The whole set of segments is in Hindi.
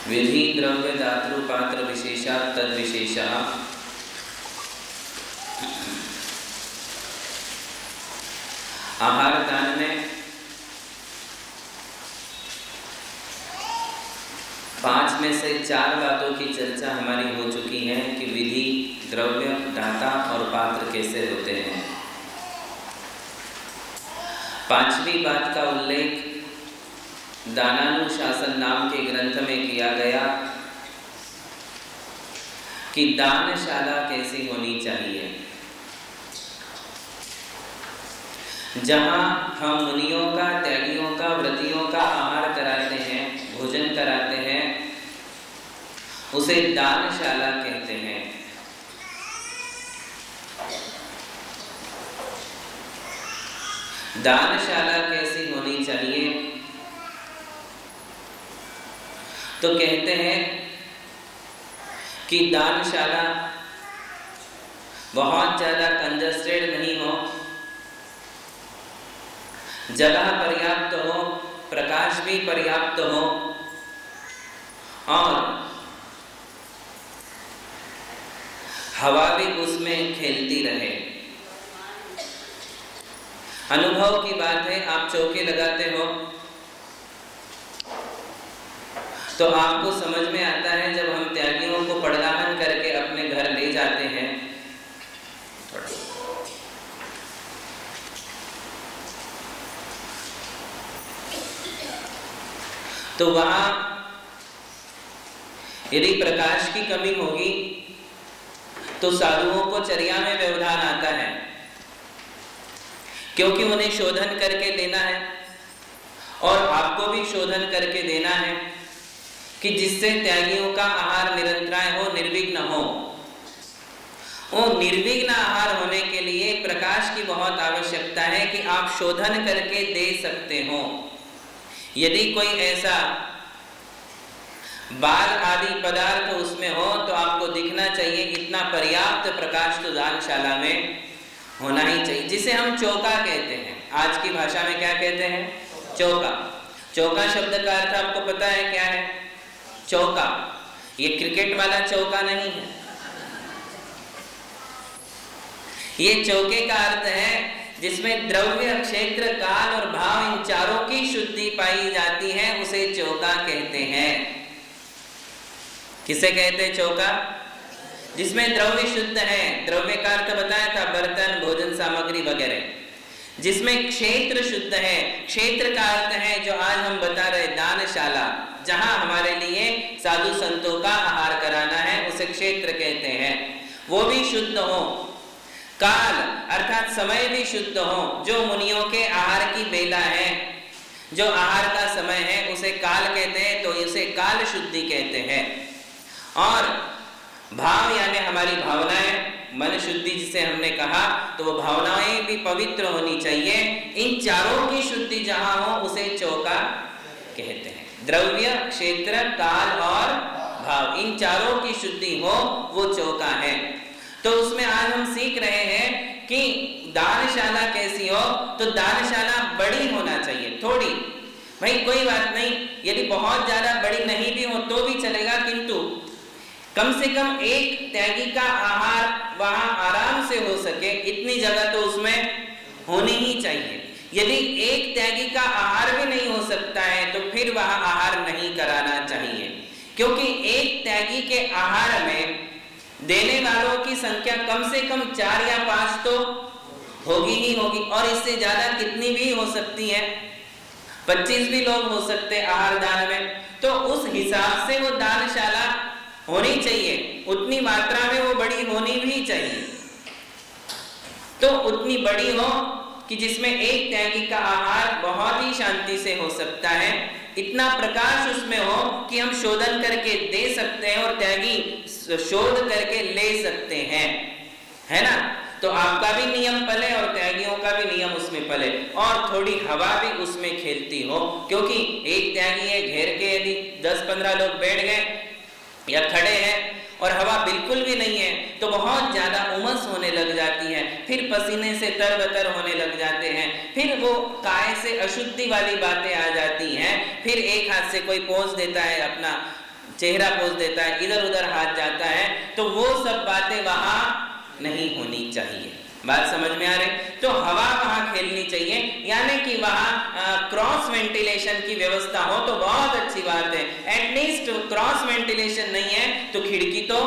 विधि द्रव्य दातृ पात्र विशेषा तद विशेषा आहार दान में 5 में से 4 बातों की चर्चा हमारी हो चुकी है कि विधि, द्रव्य, दाता और पात्र कैसे होते हैं। 5वीं बात का उल्लेख दानानुशासन नाम के ग्रंथ में किया गया कि दानशाला कैसी होनी चाहिए, जहां हम मुनियों का, त्यागियों का, व्रतियों का आहार कराते हैं, भोजन कराते हैं, उसे दानशाला कहते हैं। दानशाला कैसी होनी चाहिए? तो कहते हैं कि दानशाला बहुत ज्यादा कंजस्टेड नहीं हो, जगह पर्याप्त हो, प्रकाश भी पर्याप्त हो और हवा भी उसमें खेलती रहे। अनुभव की बात है, आप चौके लगाते हो तो आपको समझ में आता है, जब हम त्यागियों को पड़दाहन करके अपने घर ले जाते हैं तो वहां यदि प्रकाश की कमी होगी तो साधुओं को चर्या में व्यवधान आता है, क्योंकि उन्हें शोधन करके लेना है और आपको भी शोधन करके देना है कि जिससे त्यागियों का आहार निरंतराय हो, निर्विघ्न हो। वो निर्विघ्न आहार होने के लिए प्रकाश की बहुत आवश्यकता है कि आप शोधन करके दे सकते हो। यदि कोई ऐसा बाल आदि पदार्थ उसमें हो तो आपको दिखना चाहिए, इतना पर्याप्त प्रकाश तो दानशाला में होना ही चाहिए, जिसे हम चौका कहते हैं। आज की भाषा में क्या कहते हैं? चौका। चौका शब्द का अर्थ आपको पता है क्या है? चौका। ये क्रिकेट वाला चौका नहीं है, ये चौके का अर्थ है जिसमें द्रव्य, क्षेत्र, काल और भाव, इन चारों की शुद्धि पाई जाती है, उसे चौका कहते हैं। किसे कहते हैं? चौका। जिसमें द्रव्य शुद्ध है, द्रव्य का अर्थ बताया था बर्तन, भोजन सामग्री वगैरह। जिसमें क्षेत्र शुद्ध है, क्षेत्र का अर्थ है जो आज हम बता रहे दानशाला, जहां हमारे लिए साधु संतों का आहार कराना है, उसे क्षेत्र कहते हैं, वो भी शुद्ध हो। काल अर्थात समय भी शुद्ध हो, जो मुनियों के आहार की बेला है, जो आहार का समय है, उसे काल कहते हैं, तो इसे काल शुद्धि कहते हैं। और भाव यानी हमारी भावनाएं, मन शुद्धि जिसे हमने कहा, तो वो भावनाएं भी पवित्र होनी चाहिए। इन चारों की शुद्धि जहां हो उसे चौका कहते हैं। द्रव्य, क्षेत्र, काल और भाव, इन चारों की शुद्धि हो वो चौका है। तो उसमें आज हम सीख रहे हैं कि दानशाला कैसी हो, तो दानशाला बड़ी होना चाहिए। थोड़ी भाई कोई बात नहीं, यदि बहुत ज्यादा बड़ी नहीं भी हो तो भी चलेगा, किंतु कम से कम एक त्यागी का आहार वहां आराम से हो सके, इतनी जगह तो उसमें होनी ही चाहिए। यदि एक त्यागी का आहार भी नहीं हो सकता है तो फिर वहां आहार नहीं कराना चाहिए, क्योंकि एक त्यागी के आहार में देने वालों की संख्या कम से कम 4 या 5 तो होगी ही होगी, और इससे ज्यादा कितनी भी हो सकती है, 25 भी लोग हो सकते आहार दान में। तो उस हिसाब से वो दानशाला होनी चाहिए, उतनी मात्रा में वो बड़ी होनी भी चाहिए। तो उतनी बड़ी हो कि जिसमें एक त्यागी का आहार बहुत ही शांति से हो सकता है, इतना प्रकाश उसमें हो कि हम शोधन करके दे सकते हैं और त्यागी शोध करके ले सकते हैं, है ना। तो आपका भी नियम पले और त्यागियों का भी नियम उसमें पले, और थोड़ी हवा भी उसमें खेलती हो, क्योंकि एक त्यागी है, घेर के यदि 10-15 लोग बैठ गए या खड़े हैं और हवा बिल्कुल भी नहीं है तो बहुत ज्यादा उमस होने लग जाती है, फिर पसीने से तरबतर होने लग जाते हैं, फिर वो काय से अशुद्धि वाली बातें आ जाती हैं, फिर एक हाथ से कोई पोंछ देता है अपना चेहरा पोंछ देता है, इधर उधर हाथ जाता है, तो वो सब बातें वहां नहीं होनी चाहिए। बात समझ में आ रही? तो हवा वहां खेलनी चाहिए, यानी कि वहां क्रॉस वेंटिलेशन की व्यवस्था हो तो बहुत अच्छी बात है। एटलीस्ट क्रॉस वेंटिलेशन नहीं है तो खिड़की तो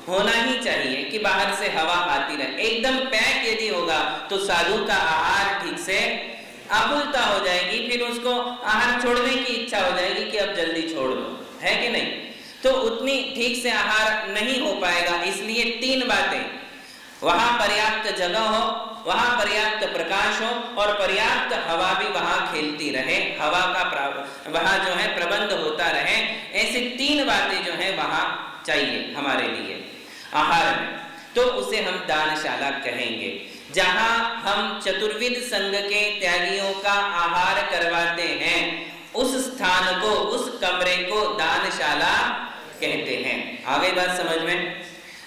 होना ही चाहिए कि बाहर से हवा आती रहे। एकदम पैक यदि होगा तो साधु का आहार ठीक से आकुलता हो जाएगी, फिर उसको आहार छोड़ने की इच्छा हो जाएगी कि अब जल्दी छोड़ दो, है कि नहीं? तो उतनी ठीक से आहार नहीं हो पाएगा। इसलिए 3 बातें, वहां पर्याप्त जगह हो, वहां पर्याप्त प्रकाश हो और पर्याप्त हवा भी वहां खेलती रहे, हवा का वहां जो है प्रबंध होता रहे। ऐसी 3 बातें जो है वहां चाहिए हमारे लिए आहार में। तो उसे हम दानशाला कहेंगे, जहां हम चतुर्विध संघ के त्यागियों का आहार करवाते हैं, उस स्थान को, उस कमरे को दानशाला कहते हैं। आ गई बात समझ में?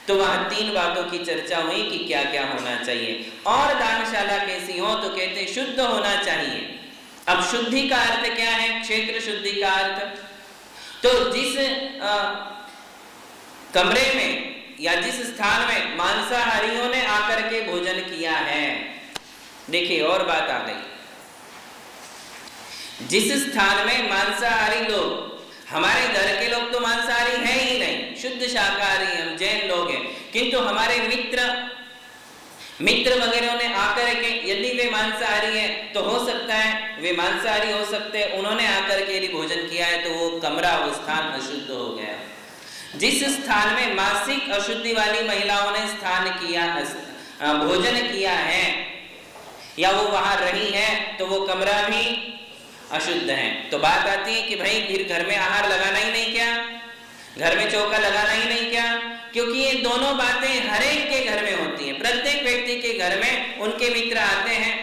तो वहां 3 बातों की चर्चा हुई कि क्या क्या होना चाहिए। और दानशाला कैसी हो तो कहते शुद्ध होना चाहिए। अब शुद्धि का अर्थ क्या है? क्षेत्र शुद्धि का अर्थ, तो जिस कमरे में या जिस स्थान में मांसाहारियों ने आकर के भोजन किया है, देखिए और बात आ गई, जिस स्थान में मांसाहारी लोग, हमारे घर के लोग तो मांसाहारी हैं ही नहीं, शुद्ध शाकाहारी, हम जैन लोग हैं, किंतु हमारे मित्र वगैरह ने आकर के, यदि वे मांसाहारी हैं तो हो सकता है वे मांसाहारी हो सकते हैं, उन्होंने आकर के यदि भोजन किया है तो वो कमरा, वो स्थान अशुद्ध हो गया। जिस स्थान में मासिक अशुद्धि वाली महिलाओं ने स्थान किया, भोजन किया है, या वो वहां रही है, तो वो कमरा भी अशुद्ध है। तो बात आती है कि भाई फिर घर में आहार लगाना ही नहीं क्या, घर में चौका लगाना ही नहीं क्या? क्योंकि ये दोनों बातें हर एक के घर में होती हैं। प्रत्येक व्यक्ति के घर में उनके मित्र आते हैं,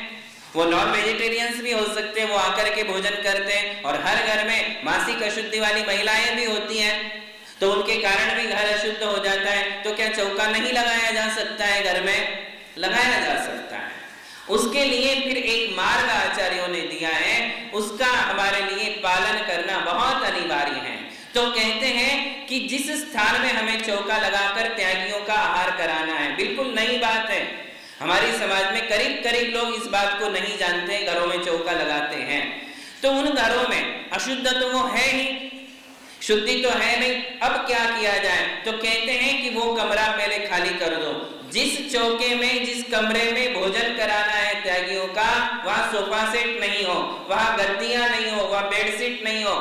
वो नॉन वेजिटेरियंस भी हो सकते हैं, वो आकर के भोजन करते हैं, और हर घर में मासिक अशुद्धि वाली महिलाएं भी होती हैं, तो उनके कारण भी घर अशुद्ध हो जाता है। तो क्या चौका नहीं लगाया जा सकता है? घर में लगाया जा सकता है। उसके लिए फिर एक मार्ग आचार्यों ने दिया है, उसका हमारे लिए पालन करना बहुत अनिवार्य है। तो कहते हैं कि जिस स्थान में हमें चौका लगाकर त्यागियों का आहार कराना है, बिल्कुल नई बात है, हमारे समाज में करीब करीब लोग इस बात को नहीं जानते, घरों में चौका लगाते हैं, तो उन घरों में अशुद्ध तो वो है ही, शुद्धि तो है नहीं। अब क्या किया जाए? तो कहते हैं कि वो कमरा पहले खाली कर दो। जिस चौके में, जिस कमरे में भोजन कराना है त्यागियों का, वहां सोफा सेट नहीं हो, वहां गद्दियां नहीं हो, वहां बेडशीट नहीं हो।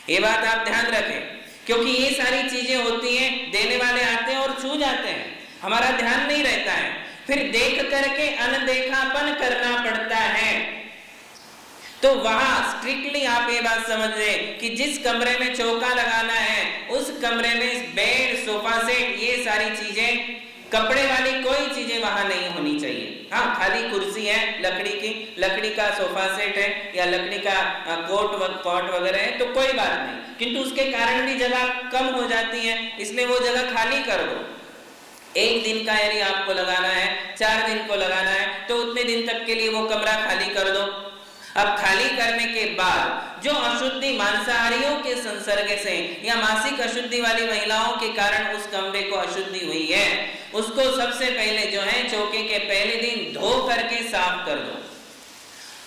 ये बात आप ध्यान रखें, क्योंकि ये सारी चीजें होती हैं, देने वाले आते हैं और छू जाते हैं, हमारा ध्यान नहीं रहता है, फिर देख करके अनदेखापन करना पड़ता है। तो वहां स्ट्रिक्टली आप ये बात समझ लें कि जिस कमरे में चौका लगाना है, उस कमरे में बेड, सोफा सेट, ये सारी चीजें, कपड़े वाली कोई चीजें वहां नहीं होनी चाहिए। हाँ, खाली कुर्सी है लकड़ी की, लकड़ी का सोफा सेट है या लकड़ी का कॉट वगैरह है तो कोई बात नहीं, किंतु उसके कारण भी जगह कम हो जाती है, इसलिए वो जगह खाली कर दो। 1 दिन का यदि आपको लगाना है, 4 दिन को लगाना है, तो उतने दिन तक के लिए वो कमरा खाली कर दो। अब खाली करने के बाद जो अशुद्धि मांसाहारियों के संसर्ग से या मासिक अशुद्धि वाली महिलाओं के कारण उस कमरे को अशुद्धि हुई है, उसको सबसे पहले जो है चौके के पहले दिन धो करके साफ कर दो,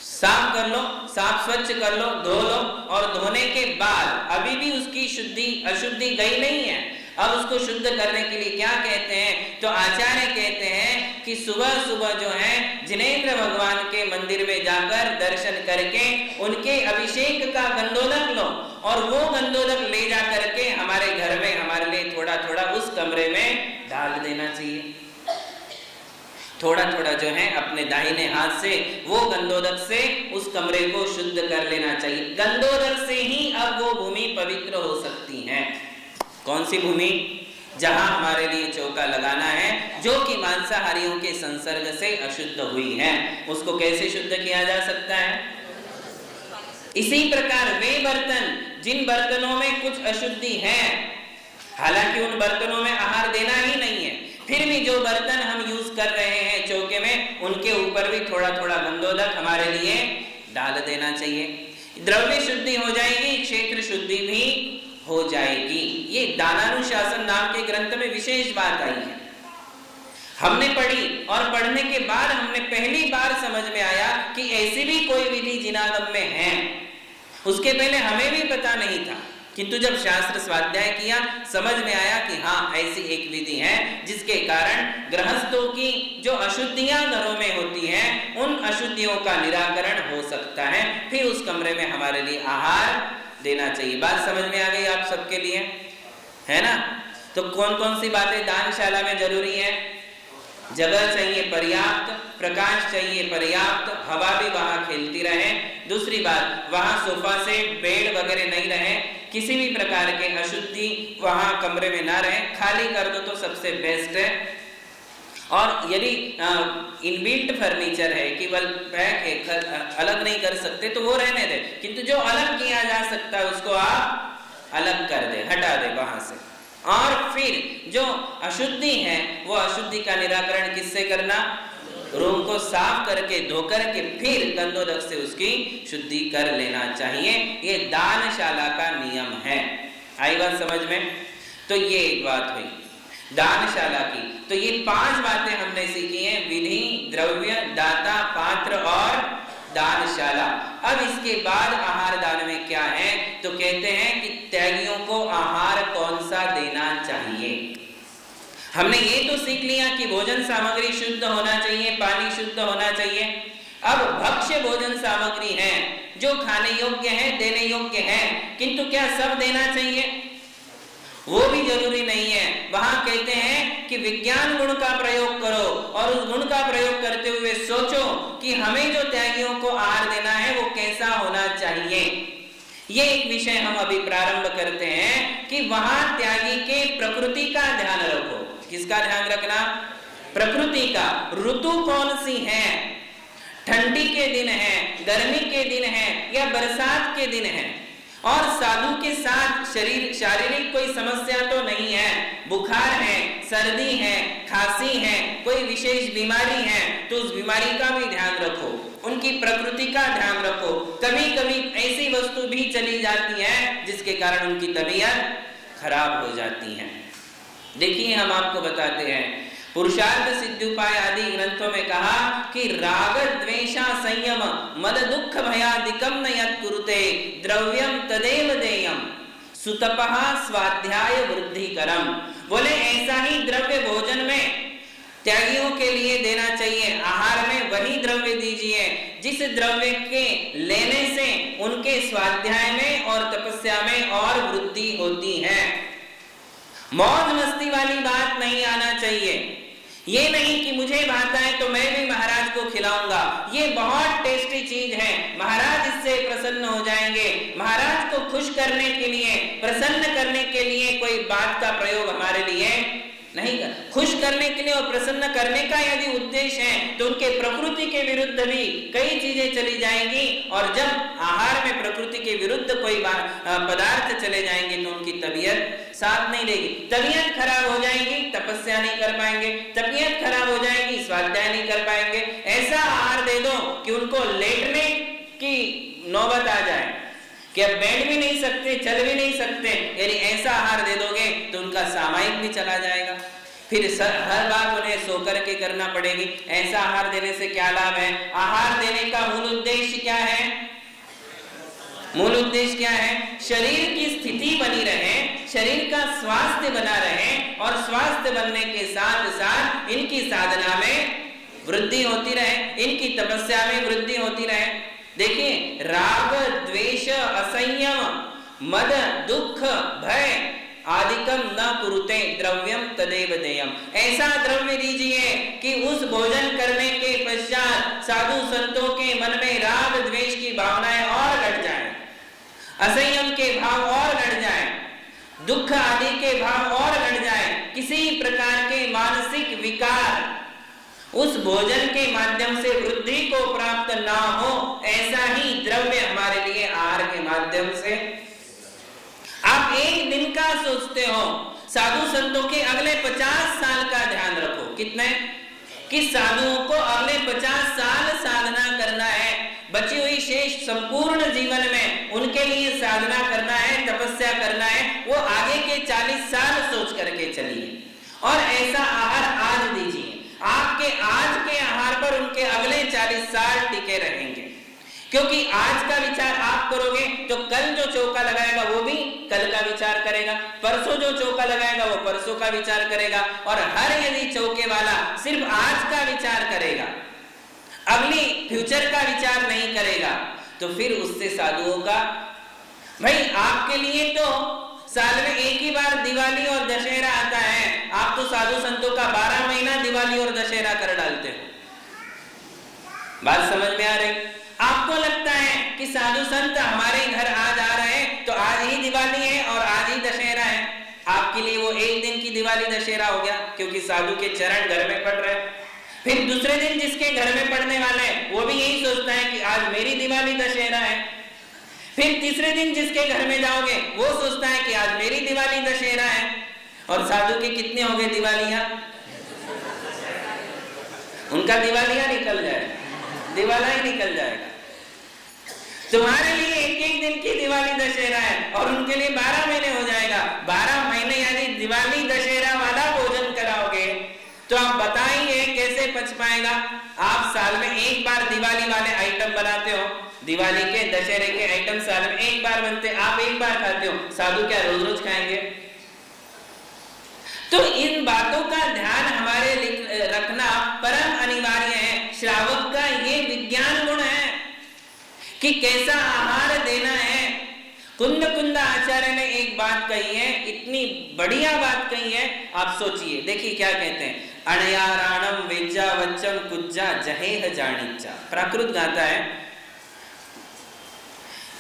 साफ कर लो, साफ स्वच्छ कर लो, धो लो, और धोने के बाद अभी भी उसकी अशुद्धि गई नहीं है, अब उसको शुद्ध करने के लिए क्या कहते हैं? तो आचार्य कहते हैं कि सुबह सुबह जो है जिनेंद्र भगवान के मंदिर में जाकर दर्शन करके उनके अभिषेक का गंधोदक लो, और वो गंधोदक ले जा करके हमारे घर में हमारे लिए थोड़ा थोड़ा उस कमरे में डाल देना चाहिए। थोड़ा थोड़ा जो है अपने दाहिने हाथ से वो गंधोदक से उस कमरे को शुद्ध कर लेना चाहिए। गंधोदक से ही अब वो भूमि पवित्र हो सकती है। कौन सी भूमि? जहां हमारे लिए चौका लगाना है, जो कि मांसाहारियों के संसर्ग से अशुद्ध हुई है, उसको कैसे शुद्ध किया जा सकता है? इसी प्रकार वे बर्तन जिन बर्तनों में कुछ अशुद्धि है, हालांकि उन बर्तनों में आहार देना ही नहीं है, फिर भी जो बर्तन हम यूज कर रहे हैं चौके में, उनके ऊपर भी थोड़ा थोड़ा गंधोदक हमारे लिए डाल देना चाहिए। द्रव्य शुद्धि हो जाएगी, क्षेत्र शुद्धि भी हो जाएगी। ये दानानुशासन नाम के ग्रंथ में विशेष बात आई है, हमने पढ़ी और पढ़ने के बाद हमने पहली बार समझ में आया कि ऐसी भी कोई विधि जिनागम में है। उसके पहले हमें भी पता नहीं था, किंतु जब शास्त्र स्वाध्याय किया समझ में आया कि हाँ ऐसी एक विधि है जिसके कारण गृहस्थों की जो अशुद्धियां घरों में होती हैं उन अशुद्धियों का निराकरण हो सकता है। फिर उस कमरे में हमारे लिए आहार देना चाहिए। बात समझ में आ गई आप सबके लिए, है ना? तो कौन कौन सी बातें दानशाला में जरूरी है? जगह चाहिए पर्याप्त, प्रकाश चाहिए पर्याप्त, हवा भी वहां खेलती रहे। दूसरी बात, वहां सोफा सेट बेड वगैरह नहीं रहे, किसी भी प्रकार के अशुद्धि वहां कमरे में ना रहे, खाली कर दो तो सबसे बेस्ट है। और यदि इनबिल्ट फर्नीचर है, केवल पैक है, अलग नहीं कर सकते तो वो रहने दे, किंतु जो अलग किया जा सकता है उसको आप अलग कर दे, हटा दे वहां से। और फिर जो अशुद्धि है वो अशुद्धि का निराकरण किससे करना? रूम को साफ करके धो करके फिर गंधोदक से उसकी शुद्धि कर लेना चाहिए। ये दानशाला का नियम है। आई बात समझ में? तो ये एक बात हुई दानशाला की। तो ये 5 बातें हमने सीखी हैं, विधि, द्रव्य, दाता, पात्र और दानशाला। अब इसके बाद आहार दान में क्या है? तो कहते हैं कि त्यागियों को आहार कौन सा देना चाहिए। हमने ये तो सीख लिया कि भोजन सामग्री शुद्ध होना चाहिए, पानी शुद्ध होना चाहिए। अब भक्ष्य भोजन सामग्री है जो खाने योग्य है, देने योग्य है, किंतु क्या सब देना चाहिए? वो भी जरूरी नहीं है। वहां कहते हैं कि विज्ञान गुण का प्रयोग करो और उस गुण का प्रयोग करते हुए सोचो कि हमें जो त्यागियों को आहार देना है वो कैसा होना चाहिए। ये एक विषय हम अभी प्रारंभ करते हैं कि वहां त्यागी के प्रकृति का ध्यान रखो। किसका ध्यान रखना? प्रकृति का। ऋतु कौन सी है? ठंडी के दिन है, गर्मी के दिन है या बरसात के दिन है? और साधु के साथ शारीरिक कोई समस्या तो नहीं है, बुखार है, सर्दी है, खांसी है, कोई विशेष बीमारी है, तो उस बीमारी का भी ध्यान रखो, उनकी प्रकृति का ध्यान रखो। कभी कभी ऐसी वस्तु भी चली जाती है जिसके कारण उनकी तबीयत खराब हो जाती है। देखिए हम आपको बताते हैं, पुरुषार्थ सिद्धिउपाय आदि ग्रंथों में कहा कि राग द्वेषा संयम मद दुख भयादिकम न यत् कुरुते द्रव्यम तदेव देयम सुतपः स्वाध्याय वृद्धिकरम। बोले ऐसा ही द्रव्य भोजन में त्यागियों के लिए देना चाहिए, आहार में वही द्रव्य दीजिए जिस द्रव्य के लेने से उनके स्वाध्याय में और तपस्या में और वृद्धि होती है। मौज मस्ती वाली बात नहीं आना चाहिए। ये नहीं कि मुझे भाता है तो मैं भी महाराज को खिलाऊंगा, ये बहुत टेस्टी चीज है, महाराज इससे प्रसन्न हो जाएंगे। महाराज को खुश करने के लिए, प्रसन्न करने के लिए कोई बात का प्रयोग हमारे लिए नहीं कर। खुश करने के लिए और प्रसन्न करने का यदि उद्देश्य है तो उनके प्रकृति के विरुद्ध भी कई चीजें चली जाएंगी, और जब आहार में प्रकृति के विरुद्ध कोई पदार्थ चले जाएंगे तो उनकी तबीयत साथ नहीं लेगी, तबीयत खराब हो जाएगी, तपस्या नहीं कर पाएंगे, तबीयत खराब हो जाएगी, स्वाध्याय नहीं कर पाएंगे। ऐसा आहार दे दो कि उनको लेटने की नौबत आ जाए कि अब बैठ भी नहीं सकते, चल भी नहीं सकते। यानी ऐसा आहार दे दोगे तो उनका सामायिक भी चला जाएगा, फिर हर बात उन्हें सो करके करना पड़ेगी। ऐसा आहार देने से क्या लाभ है? आहार देने का मूल उद्देश्य क्या है? मूल उद्देश्य क्या है? शरीर की स्थिति बनी रहे, शरीर का स्वास्थ्य बना रहे, और स्वास्थ्य बनने के साथ साथ इनकी साधना में वृद्धि होती रहे, इनकी तपस्या में वृद्धि होती रहे। देखिए, राग द्वेष असंयम मद दुख भय आदिकम न कुरुते द्रव्यम तदेव देयम। ऐसा द्रव्य दीजिए कि उस भोजन करने के पश्चात साधु संतों के मन में राग द्वेष की भावनाएं और घट जाएं, असंयम के भाव और घट जाएं, दुख आदि के भाव और घट जाएं, किसी प्रकार के मानसिक विकार उस भोजन के माध्यम से वृद्धि को प्राप्त ना हो, ऐसा ही द्रव्य हमारे लिए आहार के माध्यम से। आप एक दिन का सोचते हो, साधु संतों के अगले 50 साल का ध्यान रखो। कितने? कि साधुओं को अगले 50 साल साधना करना है, बची हुई शेष संपूर्ण जीवन में उनके लिए साधना करना है, तपस्या करना है। और ऐसा आहार आज दीजिए। आपके आज के आहार पर उनके अगले 40 साल टिके रहेंगे, क्योंकि आज का विचार आप करोगे तो कल जो चौका लगाएगा वो भी कल का विचार करेगा, परसों जो चौका लगाएगा वो परसों का विचार करेगा, और हर यदि चौके वाला सिर्फ आज का विचार करेगा, अगली फ्यूचर का विचार नहीं करेगा, तो फिर उससे साधुओं का, भाई आपके लिए तो साल में एक ही बार दिवाली और दशहरा आता है, आप तो साधु संतों का 12 महीना दिवाली और दशहरा कर डालते हो। बात समझ में आ रही? आपको लगता है कि साधु संत हमारे घर आज आ रहे हैं तो आज ही दिवाली है और आज ही दशहरा है, आपके लिए वो एक दिन की दिवाली दशहरा हो गया, क्योंकि साधु के चरण घर में पड़ रहे हैं। फिर दूसरे दिन जिसके घर में पड़ने वाला है वो भी यही सोचता है कि आज मेरी दिवाली दशहरा है। फिर तीसरे दिन जिसके घर में जाओगे वो सोचता है कि आज मेरी दिवाली दशहरा है। और साधु के कितने हो गए दिवालियां? उनका दिवालियां निकल जाएगा, दिवाला ही निकल जाएगा। तुम्हारे लिए एक एक दिन की दिवाली दशहरा है और उनके लिए 12 महीने हो जाएगा। 12 महीने यानी दिवाली दशहरा वाला भोजन कराओगे तो आप बताइए कैसे पच पाएगा? आप साल में एक बार दिवाली वाले आइटम बनाते हो, दिवाली के दशहरे के आइटम साल में एक बार बनते, आप एक बार खाते हो, साधु क्या रोज रोज खाएंगे? तो इन बातों का ध्यान हमारे रखना परम अनिवार्य है। श्रावक का ये विज्ञान गुण है कि कैसा आहार देना है। कुंद आचार्य ने एक बात कही है, इतनी बढ़िया बात कही है, आप सोचिए। देखिए क्या कहते हैं, अणयाराणम वेज्जा वच्चम कुज्जा जहेह जानिच्चा। प्राकृत गाता है,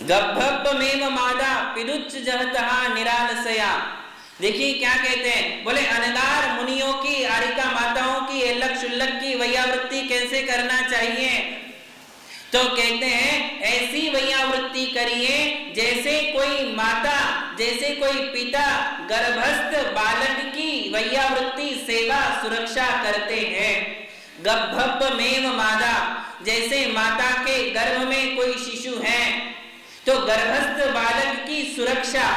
गब्भब्बमेव मादा पिदुच्च जहतहा निरालसया। देखिए क्या कहते हैं, बोले अनगार मुनियों की, आरिका माताओं की एल्लक शुल्लक की वैयावृत्ति कैसे करना चाहिए? तो कहते हैं ऐसी वैयावृत्ति करिए जैसे कोई माता, जैसे कोई पिता गर्भस्थ बालक की वैयावृत्ति सेवा सुरक्षा करते हैं। गब्भब्बमेव मादा, जैसे माता के गर्भ में कोई शिशु है तो गर्भस्थ बालक की सुरक्षा,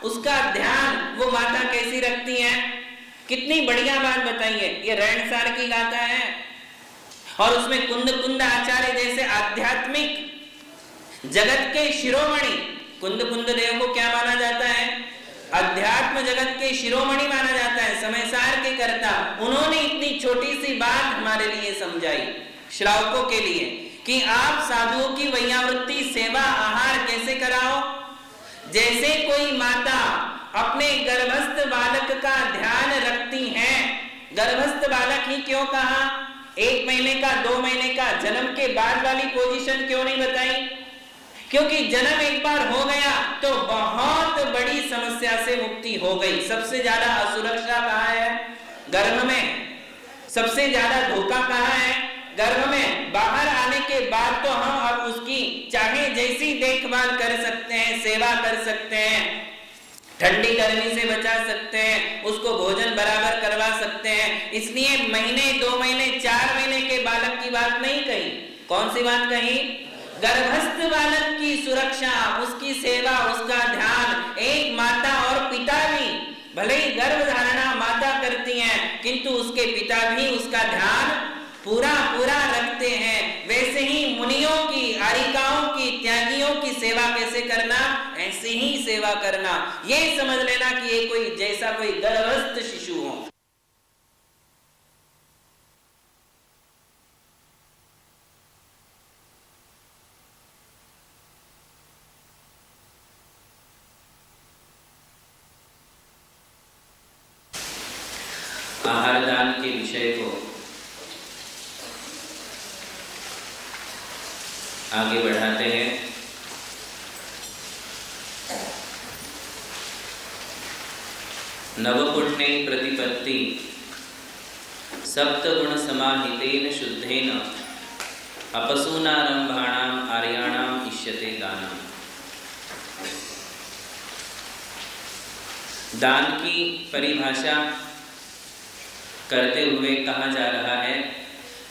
उसका ध्यान वो माता कैसी रखती है। कितनी बढ़िया बात बताइए, ये रणसार की गाथा है। और उसमें कुंद आचार्य जैसे आध्यात्मिक जगत के शिरोमणि, कुंद देव को क्या माना जाता है? अध्यात्म जगत के शिरोमणि माना जाता है, समयसार के कर्ता। उन्होंने इतनी छोटी सी बात हमारे लिए समझाई, श्रावकों के लिए, कि आप साधुओं की वैयावृत्ति सेवा आहार कैसे कराओ। जैसे कोई माता अपने गर्भस्थ बालक का ध्यान रखती है। गर्भस्थ बालक ही क्यों कहा? 1 महीने का, 2 महीने का, जन्म के बाद वाली पोजीशन क्यों नहीं बताई? क्योंकि जन्म एक बार हो गया तो बहुत बड़ी समस्या से मुक्ति हो गई। सबसे ज्यादा असुरक्षा कहाँ है? गर्भ में। सबसे ज्यादा धोखा कहाँ है? गर्भ में। बाहर आने के बाद तो हम अब उसकी चाहे जैसी देखभाल कर सकते हैं, सेवा कर सकते हैं, ठंडी गर्मी से बचा सकते हैं, उसको भोजन बराबर करवा सकते हैं। इसलिए महीने, 2 महीने, 4 महीने के बालक की बात नहीं कही। कौन सी बात कही? गर्भस्थ बालक की सुरक्षा, उसकी सेवा, उसका ध्यान। एक माता और पिता भी, भले ही गर्भ धारणा माता करती हैं, किंतु उसके पिता भी उसका ध्यान पूरा रखते हैं। वैसे ही मुनियों की, आरिकाओं की, त्यागियों की सेवा कैसे करना, ऐसे ही सेवा करना। ये समझ लेना कि ये कोई जैसा कोई गर्भस्थ शिशु हो। आहार दान के विषय को आगे बढ़ाते हैं। नवपुण्य प्रतिपत्ति सप्तगुण समाहितेन शुद्धेन अपसूनारंभाणाम आर्याणाम इष्यते दानम। दान की परिभाषा करते हुए कहा जा रहा है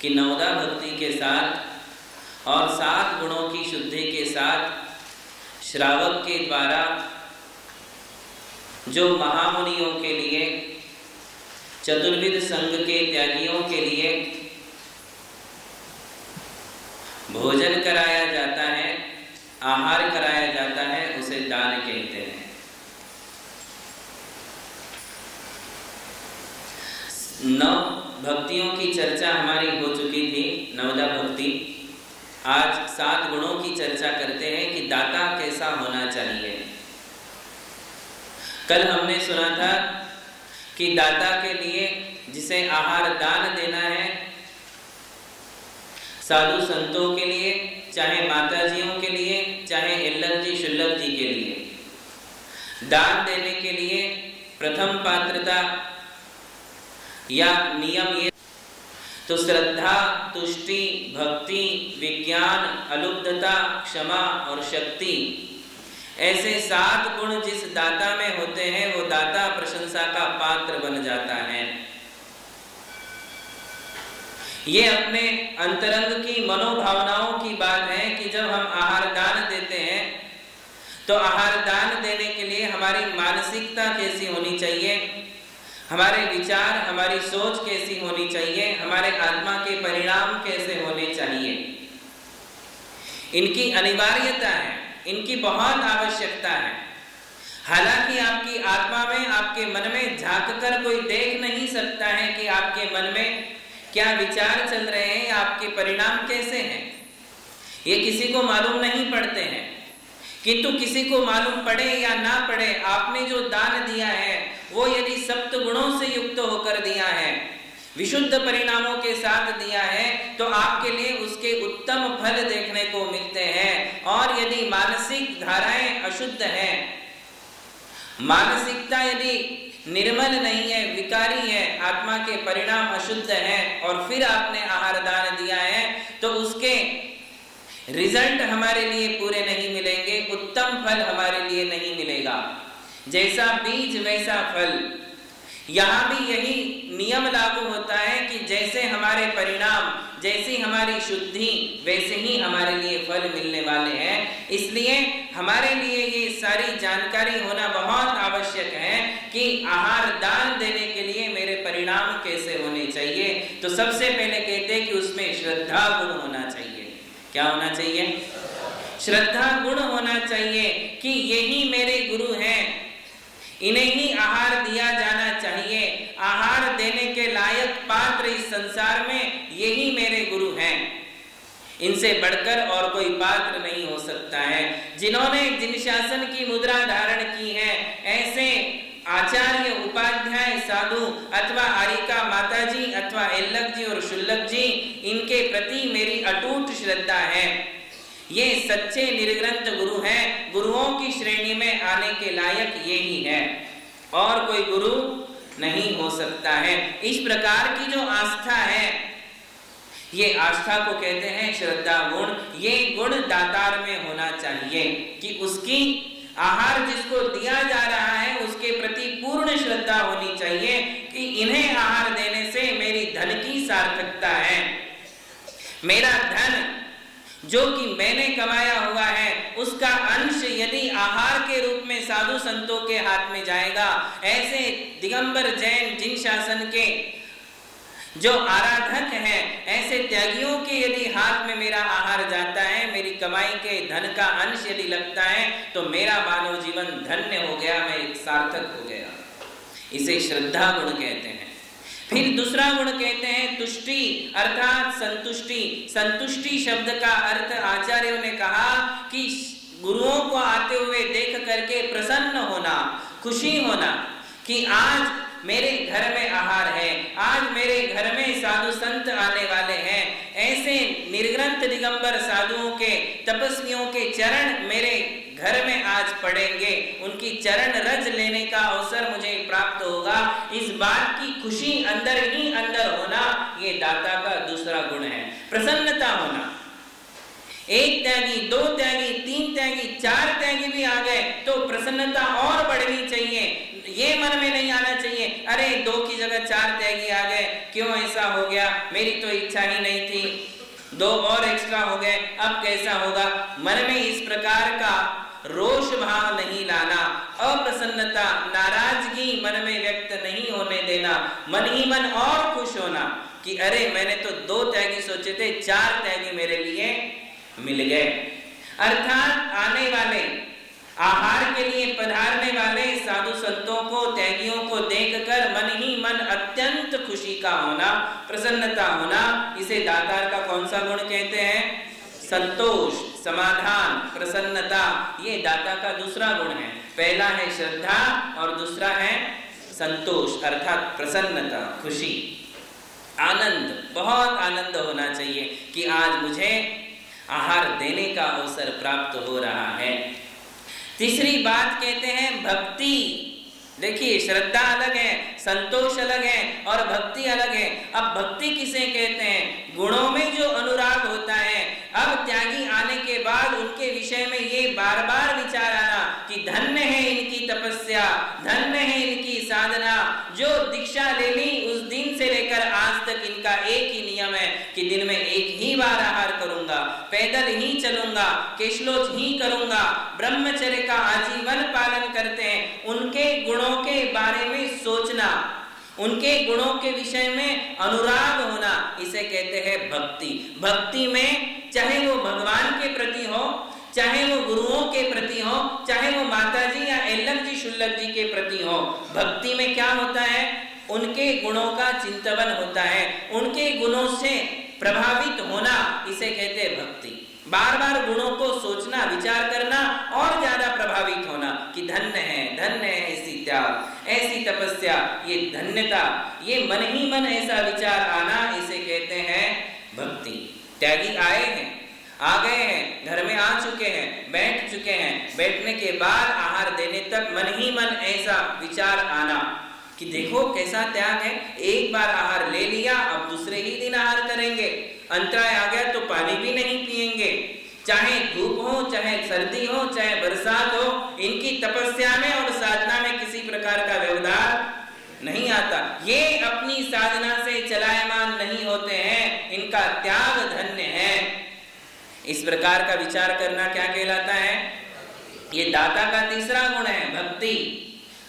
कि नवदा भक्ति के साथ और 7 गुणों की शुद्धि के साथ श्रावक के द्वारा जो महामुनियों के लिए चतुर्विध संघ के त्यागियों के लिए भोजन कराया जाता है, आहार कराया जाता है, उसे दान कहते हैं। नौ भक्तियों की चर्चा हमारी हो चुकी थी, नवदा भक्ति। आज 7 गुणों की चर्चा करते हैं कि दाता कैसा होना चाहिए। कल हमने सुना था कि दाता के लिए जिसे आहार दान देना है, साधु संतों के लिए, चाहे माताजियों के लिए, चाहे एल्लक जी शुल्लक जी के लिए, दान देने के लिए प्रथम पात्रता या नियम ये तो श्रद्धा, तुष्टि, भक्ति, विज्ञान, अलुब्धता, क्षमा और शक्ति, ऐसे 7 गुण जिस दाता में होते हैं वो दाता प्रशंसा का पात्र बन जाता है। ये अपने अंतरंग की मनोभावनाओं की बात है कि जब हम आहार दान देते हैं तो आहार दान देने के लिए हमारी मानसिकता कैसी होनी चाहिए, हमारे विचार, हमारी सोच कैसी होनी चाहिए, हमारे आत्मा के परिणाम कैसे होने चाहिए। इनकी अनिवार्यता है, इनकी बहुत आवश्यकता है। हालांकि आपकी आत्मा में, आपके मन में झांक कर कोई देख नहीं सकता है कि आपके मन में क्या विचार चल रहे हैं, आपके परिणाम कैसे हैं, ये किसी को मालूम नहीं पड़ते हैं। किंतु किसी को मालूम पड़े या ना पड़े, आपने जो दान दिया है वो यदि 7 गुणों से युक्त होकर दिया है, विशुद्ध परिणामों के साथ दिया है, तो आपके लिए उसके उत्तम फल देखने को मिलते हैं। और यदि मानसिक धाराएं अशुद्ध हैं, मानसिकता यदि निर्मल नहीं है, विकारी है, आत्मा के परिणाम अशुद्ध हैं, और फिर आपने आहार दान दिया है, तो उसके रिजल्ट हमारे लिए पूरे नहीं मिलेंगे, उत्तम फल हमारे लिए नहीं मिलेगा। जैसा बीज वैसा फल। यहाँ भी यही नियम लागू होता है कि जैसे हमारे परिणाम, जैसी हमारी शुद्धि, वैसे ही हमारे लिए फल मिलने वाले हैं। इसलिए हमारे लिए ये सारी जानकारी होना बहुत आवश्यक है कि आहार दान देने के लिए मेरे परिणाम कैसे होने चाहिए। तो सबसे पहले कहते हैं कि उसमें श्रद्धा गुण होना चाहिए। क्या होना चाहिए? श्रद्धा गुण होना चाहिए कि यही मेरे गुरु हैं, इन्हें ही आहार दिया जाना चाहिए। आहार देने के लायक पात्र इस संसार में यही मेरे गुरु हैं, इनसे बढ़कर और कोई पात्र नहीं हो सकता है। जिन्होंने जिन शासन की मुद्रा धारण की है, ऐसे आचार्य, उपाध्याय, साधु अथवा आरिका माताजी अथवा एल्लक जी और शुल्लक जी, इनके प्रति मेरी अटूट श्रद्धा है। ये सच्चे निर्ग्रंथ गुरु हैं, गुरुओं की श्रेणी में आने के लायक ये ही है, और कोई गुरु नहीं हो सकता है। इस प्रकार की जो आस्था है, ये आस्था को कहते हैं श्रद्धा गुण। ये गुण दातार में होना चाहिए कि उसकी आहार जिसको दिया जा रहा है उसके प्रति पूर्ण श्रद्धा होनी चाहिए कि इन्हें आहार देने से मेरी धन की सार्थकता है। मेरा धन जो कि मैंने कमाया हुआ है, उसका अंश यदि आहार के रूप में साधु संतों के हाथ में जाएगा, ऐसे दिगंबर जैन जिन शासन के जो आराधक हैं, ऐसे त्यागियों के यदि हाथ में मेरा आहार जाता है, मेरी कमाई के धन का अंश यदि लगता है, तो मेरा मानव जीवन धन्य हो गया, मैं एक सार्थक हो गया। इसे श्रद्धा गुण कहते हैं। फिर दूसरा गुण कहते हैं तुष्टि, अर्थात संतुष्टि। संतुष्टि शब्द का अर्थ आचार्यों ने कहा कि गुरुओं को आते हुए देख करके प्रसन्न होना, खुशी होना कि आज मेरे घर में आहार है, आज मेरे घर में साधु संत आने वाले हैं। ऐसे निर्ग्रंथ दिगंबर साधुओं के, तपस्वियों के चरण मेरे घर में आज पड़ेंगे, उनकी चरण रज लेने का अवसर मुझे प्राप्त होगा। इस बात की खुशी अंदर ही अंदर होना, ये दाता का दूसरा गुण है। प्रसन्नता होना। एक त्यागी, 2 त्यागी, 3 त्यागी, 4 त्यागी भी आ गए तो प्रसन्नता और बढ़नी चाहिए। ये मन में नहीं आना चाहिए, अरे 2 की जगह 4 त्यागी आ गए, क्यों ऐसा हो गया, मेरी तो इच्छा ही नहीं थी, 2 और एक्स्ट्रा हो गए, अब कैसा होगा। मन में इस प्रकार का रोष भाव नहीं लाना, अप्रसन्नता, नाराजगी मन में व्यक्त नहीं होने देना, मन ही मन और खुश होना कि अरे मैंने तो 2 त्यागी सोचे थे, 4 त्यागी मेरे लिए मिल गए। अर्थात आने वाले आहार के लिए पधारने वाले साधु संतों को, त्यागियों को देखकर मन ही मन अत्यंत खुशी का होना, प्रसन्नता होना, इसे दातार का कौन सा गुण कहते हैं? संतोष, समाधान, प्रसन्नता। ये दाता का दूसरा गुण है। पहला है श्रद्धा और दूसरा है संतोष अर्थात प्रसन्नता, खुशी, आनंद। बहुत आनंद होना चाहिए कि आज मुझे आहार देने का अवसर प्राप्त हो रहा है। तीसरी बात कहते हैं भक्ति। देखिए, श्रद्धा अलग है, संतोष अलग है और भक्ति अलग है। अब भक्ति किसे कहते हैं? गुणों में जो अनुराग होता है। अब त्यागी आने के बाद उनके विषय में ये बार बार विचार आना कि धन्य है इनकी तपस्या, धन्य है इनकी साधना। जो दीक्षा ले ली उस दिन से लेकर आज तक इनका एक ही नियम है कि दिन में एक ही बार आहार करूंगा, पैदल ही चलूंगा, केशलोच ही करूंगा, ब्रह्मचर्य का आजीवन पालन करते हैं। उनके गुणों के बारे में सोचना, उनके गुणों के विषय में अनुराग होना, इसे कहते हैं भक्ति। भक्ति में चाहे वो भगवान के प्रति हो, चाहे वो गुरुओं के प्रति हो, चाहे वो माता जी या एल्लम जी शुल्लक जी के प्रति हो, भक्ति में क्या होता है? उनके गुणों का चिंतन होता है, उनके गुणों से प्रभावित होना, इसे कहते हैं भक्ति। बार बार गुणों को सोचना, विचार करना और ज्यादा प्रभावित होना कि धन्य है ऐसी त्याग, ऐसी तपस्या, ये धन्यता, ये मन ही मन ऐसा विचार आना, इसे कहते हैं भक्ति। त्यागी आए हैं, आ गए हैं, घर में आ चुके हैं, बैठ चुके हैं, बैठने के बाद आहार देने तक मन ही मन ऐसा विचार आना कि देखो कैसा त्याग है। एक बार आहार ले लिया, अब दूसरे ही दिन आहार करेंगे। अंतराय आ गया तो पानी भी नहीं पिएंगे। चाहे धूप हो, चाहे सर्दी हो, चाहे बरसात हो, इनकी तपस्या में और साधना में किसी प्रकार का व्यवधान नहीं आता। ये अपनी साधना से चलायमान नहीं होते हैं, इनका त्याग धन्य है। इस प्रकार का विचार करना क्या कहलाता है? ये दाता का तीसरा गुण है, भक्ति।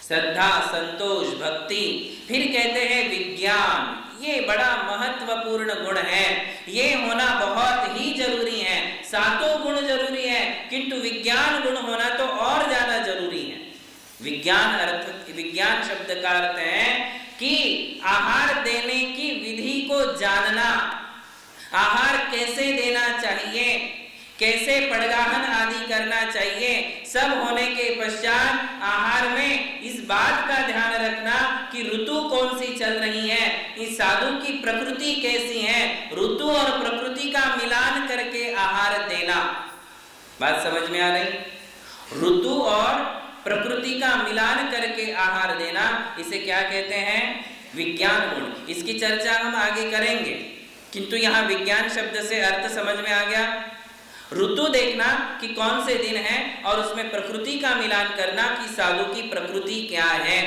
श्रद्धा, संतोष, भक्ति। फिर कहते हैं विज्ञान। ये बड़ा महत्वपूर्ण गुण है, ये होना बहुत ही जरूरी है। सातों गुण जरूरी है, किंतु विज्ञान गुण होना तो और ज्यादा जरूरी है। विज्ञान शब्द का अर्थ है कि आहार देने की विधि को जानना, आहार कैसे देना चाहिए, कैसे पड़गाहन आदि करना चाहिए। सब होने के पश्चात आहार में इस बात का ध्यान रखना कि ऋतु कौन सी चल रही है, इस साधु की प्रकृति कैसी है, ऋतु और प्रकृति का मिलान करके आहार देना। बात समझ में आ रही? ऋतु और प्रकृति का मिलान करके आहार देना, इसे क्या कहते हैं? विज्ञान गुण। इसकी चर्चा हम आगे करेंगे, किंतु यहाँ विज्ञान शब्द से अर्थ समझ में आ गया। ऋतु देखना कि कौन से दिन है और उसमें प्रकृति का मिलान करना कि साधु की प्रकृति क्या है।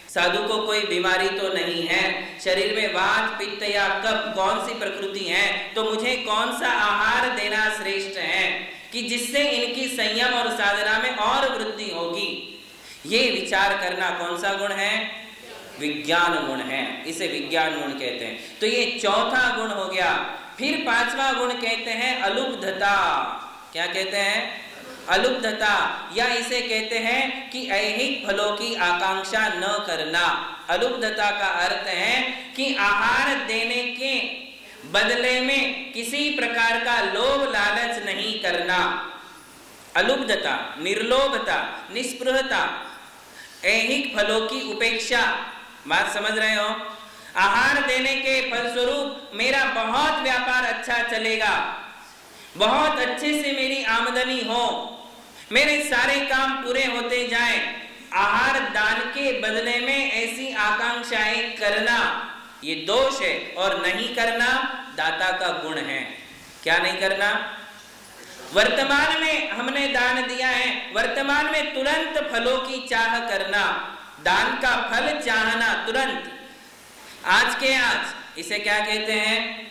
साधु को कोई बीमारी तो नहीं है, शरीर में वात, पित्त या कफ कौन सी प्रकृति है, तो मुझे कौन सा आहार देना श्रेष्ठ है कि जिससे इनकी संयम और साधना में और वृद्धि होगी। ये विचार करना कौन सा गुण है? विज्ञान गुण है, इसे विज्ञान गुण कहते हैं। तो ये चौथा गुण हो गया। फिर पांचवा गुण कहते हैं अलुब्धता। क्या कहते हैं? अलुब्धता, या इसे कहते हैं कि ऐहिक फलों की आकांक्षा न करना। अलुब्धता का अर्थ है कि आहार देने के बदले में किसी प्रकार का लोभ लालच नहीं करना। अलुब्धता, निर्लोभता, निस्पृहता, ऐहिक फलों की उपेक्षा। बात समझ रहे हो? आहार देने के फलस्वरूप मेरा बहुत व्यापार अच्छा चलेगा, बहुत अच्छे से मेरी आमदनी हो, मेरे सारे काम पूरे होते जाएं। आहार दान के बदले में ऐसी आकांक्षाएं करना ये दोष है, और नहीं करना दाता का गुण है। क्या नहीं करना? वर्तमान में हमने दान दिया है, वर्तमान में तुरंत फलों की चाह करना, दान का फल चाहना तुरंत, आज के आज, इसे क्या कहते हैं?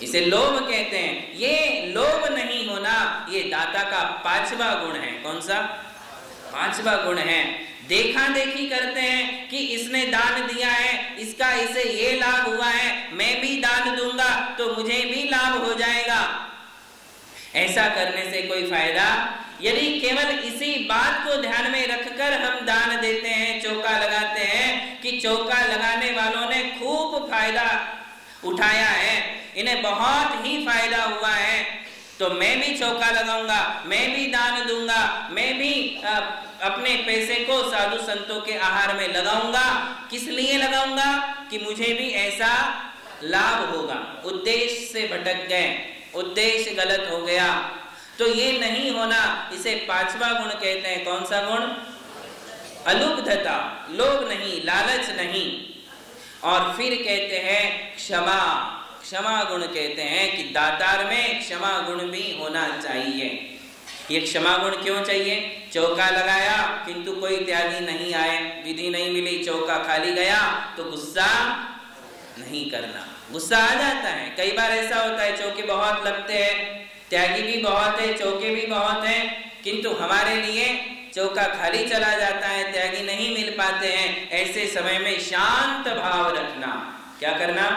इसे लोभ कहते हैं। ये लोभ नहीं होना, ये दाता का पांचवा गुण है। कौन सा? पांचवा गुण है। देखा देखी करते हैं कि इसने दान दिया है, इसका इसे ये लाभ हुआ है, मैं भी दान दूंगा तो मुझे भी लाभ हो जाएगा। ऐसा करने से कोई फायदा, यदि केवल इसी बात को ध्यान में रखकर हम दान देते हैं, चौका लगाते हैं कि चौका लगाने वालों ने खूब फायदा उठाया है, इन्हें बहुत ही फायदा हुआ है, तो मैं भी चौका लगाऊंगा, मैं भी दान दूंगा, मैं भी अपने पैसे को साधु संतों के आहार में लगाऊंगा। किस लिए लगाऊंगा? कि मुझे भी ऐसा लाभ होगा। उद्देश्य से भटक गए, उद्देश्य गलत हो गया, तो ये नहीं होना। इसे 5वां गुण कहते हैं। कौन सा गुण? अलुब्धता, लोभ नहीं, लालच नहीं। और फिर कहते हैं क्षमा, क्षमा गुण कहते हैं कि दातार में क्षमा गुण भी होना चाहिए। ये क्षमा गुण क्यों चाहिए? चौका लगाया किंतु कोई त्यागी नहीं आए, विधि नहीं मिली, चौका खाली गया, तो गुस्सा नहीं करना। गुस्सा आ जाता है, कई बार ऐसा होता है चौके बहुत लगते हैं, त्यागी भी बहुत है, चौके भी बहुत हैं, किंतु हमारे लिए चौका खाली चला जाता है, त्यागी नहीं मिल पाते हैं। ऐसे समय में शांत भाव रखना। क्या करना?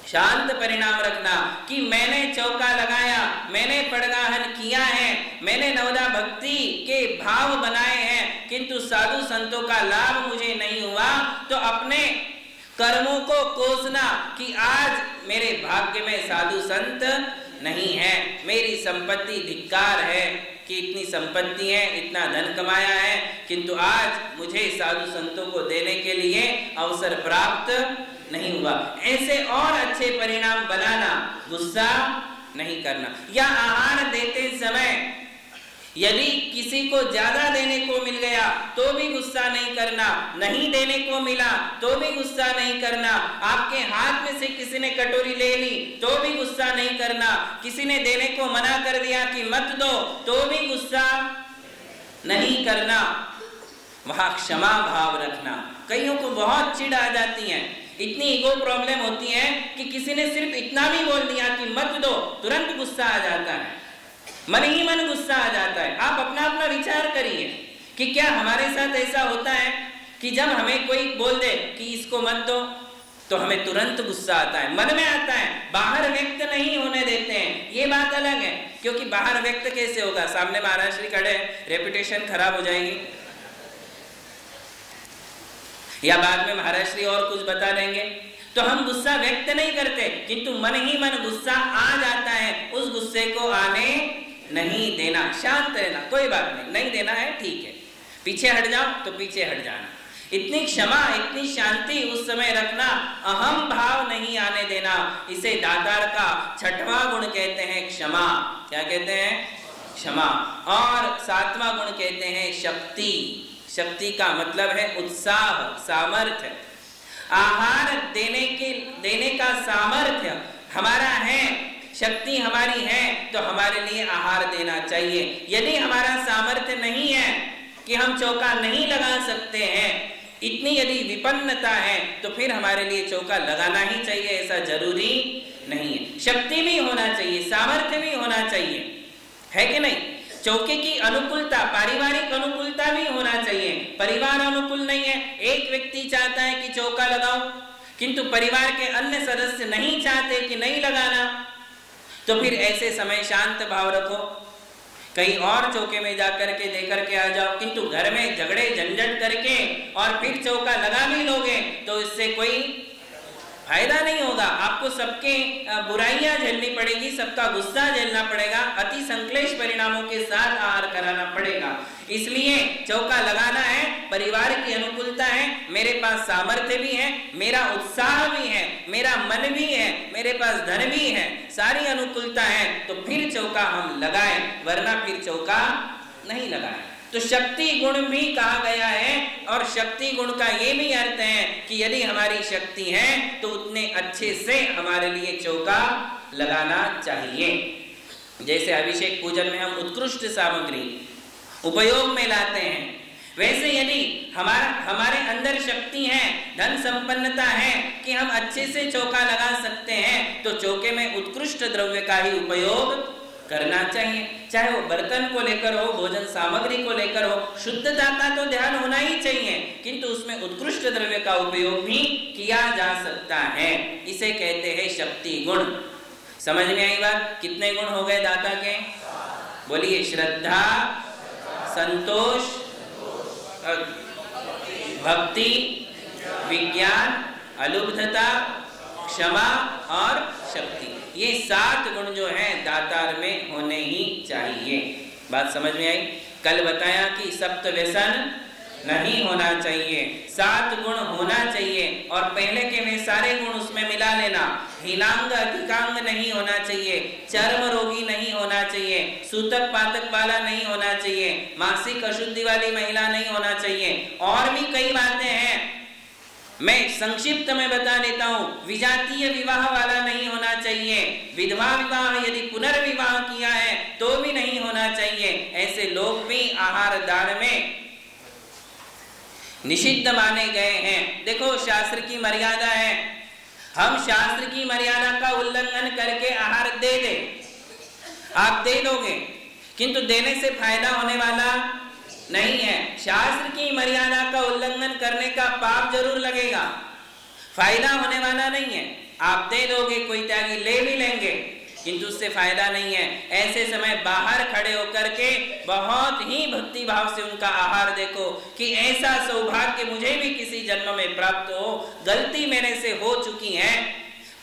शांत परिणाम रखना कि मैंने चौका लगाया, मैंने पड़गाहन किया है, मैंने नवदा भक्ति के भाव बनाए हैं, किंतु साधु संतों का लाभ मुझे नहीं हुआ, तो अपने कर्मों को कोसना कि आज मेरे भाग्य में साधु संत नहीं है, मेरी संपत्ति धिक्कार है कि इतनी संपत्ति है, इतना धन कमाया है, किंतु आज मुझे साधु संतों को देने के लिए अवसर प्राप्त नहीं हुआ। ऐसे और अच्छे परिणाम बनाना, गुस्सा नहीं करना। या आहार देते समय यदि किसी को ज्यादा देने को मिल गया तो भी गुस्सा नहीं करना, नहीं देने को मिला तो भी गुस्सा नहीं करना, आपके हाथ में से किसी ने कटोरी ले ली तो भी गुस्सा नहीं करना, किसी ने देने को मना कर दिया कि मत दो तो भी गुस्सा नहीं करना। वहां क्षमा भाव रखना। कईयों को बहुत चिढ़ आ जाती है, इतनी ईगो प्रॉब्लम होती है कि किसी ने सिर्फ इतना भी बोल दिया कि मत दो, तुरंत गुस्सा आ जाता है, मन ही मन गुस्सा आ जाता है। आप अपना अपना विचार करिए कि क्या हमारे साथ ऐसा होता है कि जब हमें कोई बोल दे कि इसको मत दो तो हमें तुरंत गुस्सा आता है, मन में आता है, बाहर व्यक्त नहीं होने देते हैं। ये बात अलग है, क्योंकि बाहर व्यक्त कैसे होगा? सामने महाराज श्री खड़े, रेपुटेशन खराब हो जाएगी, या बाद में महाराज श्री और कुछ बता देंगे, तो हम गुस्सा व्यक्त नहीं करते, किंतु मन ही मन गुस्सा आ जाता है। उस गुस्से को आने नहीं देना, शांत रहना, कोई बात नहीं, नहीं देना है ठीक है, पीछे हट जाओ तो पीछे हट जाना। इतनी क्षमा, इतनी शांति उस समय रखना, अहम भाव नहीं आने देना। इसे दातार का 6वां गुण कहते हैं, क्षमा। क्या कहते हैं? क्षमा। और 7वां गुण कहते हैं शक्ति। शक्ति का मतलब है उत्साह, सामर्थ्य। आहार देने का सामर्थ्य हमारा है, शक्ति हमारी है, तो हमारे लिए आहार देना चाहिए। यदि हमारा सामर्थ्य नहीं है कि हम चौका नहीं लगा सकते हैं, इतनी यदि विपन्नता है, तो फिर हमारे लिए चौका लगाना ही चाहिए, ऐसा जरूरी नहीं है। शक्ति भी होना चाहिए, सामर्थ्य भी होना चाहिए, है कि नहीं? चौके की अनुकूलता, पारिवारिक अनुकूलता भी होना चाहिए। परिवार अनुकूल नहीं है, एक व्यक्ति चाहता है कि चौका लगाओ, किंतु परिवार के अन्य सदस्य नहीं चाहते कि नहीं लगाना, तो फिर ऐसे समय शांत भाव रखो, कहीं और चौके में जाकर के देकर के आ जाओ। किंतु घर में झगड़े झंझट करके और फिर चौका लगा भी लोगे तो इससे कोई फायदा नहीं होगा। आपको सबके बुराइयां झेलनी पड़ेगी, सबका गुस्सा झेलना पड़ेगा, अति संक्लेश परिणामों के साथ आहार कराना पड़ेगा। इसलिए चौका लगाना है, परिवार की अनुकूलता है, मेरे पास सामर्थ्य भी है, मेरा उत्साह भी है, मेरा मन भी है, मेरे पास धन भी है, सारी अनुकूलता है, तो फिर चौका हम लगाएं, वरना फिर चौका नहीं लगाएं। तो शक्ति गुण भी कहा गया है, और शक्ति गुण का ये भी अर्थ है कि यदि हमारी शक्ति है तो उतने अच्छे से हमारे लिए चौका लगाना चाहिए। जैसे अभिषेक पूजन में हम उत्कृष्ट सामग्री उपयोग में लाते हैं, वैसे यदि हमारे अंदर शक्ति है, धन संपन्नता है कि हम अच्छे से चौका लगा सकते हैं, तो चौके में उत्कृष्ट द्रव्य का ही उपयोग करना चाहिए, चाहे वो बर्तन को लेकर हो, भोजन सामग्री को लेकर हो। शुद्धता का तो ध्यान होना ही चाहिए, किंतु उसमें उत्कृष्ट द्रव्य का उपयोग भी किया जा सकता है। इसे कहते हैं शक्ति गुण। समझ में आई बात? कितने गुण हो गए दाता के? बोलिए। श्रद्धा, संतोष, भक्ति, विज्ञान, अलुब्धता, क्षमा और शक्ति। ये 7 गुण जो हैं दातार में होने ही चाहिए। बात समझ में आई? कल बताया कि सप्त व्यसन नहीं होना चाहिए, 7 गुण होना चाहिए। और पहले के में सारे गुण उसमें मिला लेना। हीनांग अधिकांग नहीं होना चाहिए, चर्म रोगी नहीं होना चाहिए, सूतक पातक वाला नहीं होना चाहिए, मासिक अशुद्धि वाली महिला नहीं होना चाहिए। और भी कई बातें हैं, मैं संक्षिप्त में बता देता हूं। विजातीय विवाह वाला नहीं होना चाहिए, विधवा विवाह यदि पुनर्विवाह किया है तो भी नहीं होना चाहिए। ऐसे लोग भी आहार दान में निषिद्ध माने गए हैं। देखो शास्त्र की मर्यादा है, हम शास्त्र की मर्यादा का उल्लंघन करके आहार दे दे, आप दे दोगे, किंतु देने से फायदा होने वाला नहीं है। शास्त्र की मर्यादा का उल्लंघन करने का पाप जरूर लगेगा, फायदा होने वाला नहीं है। आप दे दोगे, कोई त्यागी ले भी लेंगे, किंतु उससे फायदा नहीं है। ऐसे समय बाहर खड़े होकर के बहुत ही भक्ति भाव से उनका आहार देखो कि ऐसा सौभाग्य मुझे भी किसी जन्म में प्राप्त हो। गलती मेरे से हो चुकी है,